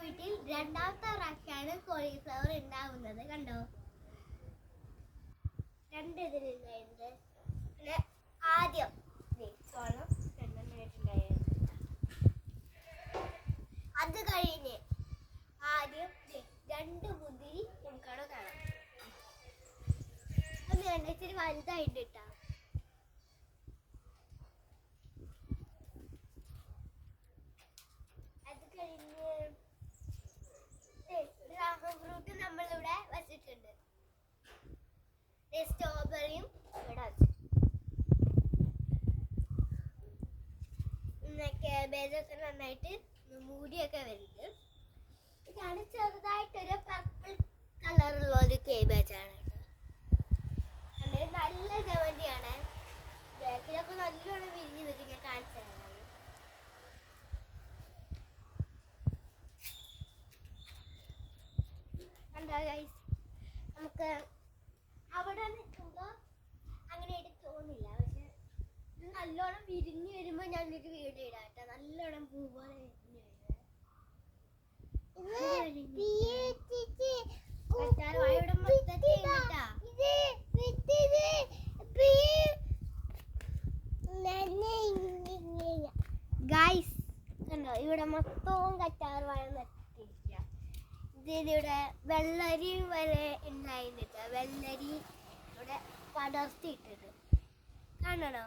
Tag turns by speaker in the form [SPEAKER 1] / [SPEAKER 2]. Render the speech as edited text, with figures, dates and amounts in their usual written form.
[SPEAKER 1] വീട്ടിൽ രണ്ടാമത്തെ പ്രാവശ്യമാണ് കോളിഫ്ലവർ ഉണ്ടാവുന്നത്. കണ്ടോ, രണ്ടിതിലുണ്ടായിരുന്നത്. പിന്നെ ആദ്യം സോളം രണ്ടെണ്ണമായിട്ടുണ്ടായിരുന്നു. അത് കഴിഞ്ഞ് ആദ്യം രണ്ട് മുന്തിരി നമുക്കവിടെ കാണാം. അത് ഇച്ചിരി വലുതായിട്ട് ഇട്ടാ. അത് കഴിഞ്ഞ് ഡ്രാഗൺ ഫ്രൂട്ട് നമ്മളിവിടെ വെച്ചിട്ടുണ്ട്. സ്ട്രോബെറിയും ഇവിടെ കേബേജൊക്കെ നന്നായിട്ട് മൂടിയൊക്കെ വരുന്നത്. ഇതാണ് ചെറുതായിട്ടൊരു പർപ്പിൾ കളറുള്ള ഒരു കേബേജാണ്. നല്ല ജമന്തിയാണ്. ബാക്കിലൊക്കെ നല്ലോണം വിരിഞ്ഞ് നിൽക്കും. ഞാൻ കാണിച്ചു തരാം. കണ്ടോ ഗൈസ്, നമുക്ക് അവിടെ നിൽക്കുമ്പോൾ അങ്ങനെ ആയിട്ട് തോന്നില്ല. പക്ഷെ ഇത് നല്ലോണം വിരിഞ്ഞ് വരുമ്പോൾ ഞാനൊരു വീഡിയോ ഇടാം കേട്ടോ. നല്ലോണം പൂ പോലെ വിരിഞ്ഞ് വരുന്നത്. ഇവിടെ മൊത്തത്തിൽ ഗൈസ് കണ്ടോ, ഇവിടെ മൊത്തവും കറ്റാർ വാഴ നട്ടിരിക്കുക. ഇതിവിടെ വെള്ളരി വരെ ഉണ്ടായിരുന്നിട്ട് വെള്ളരി ഇവിടെ പടർത്തിയിട്ടിട്ട് കാണണോ.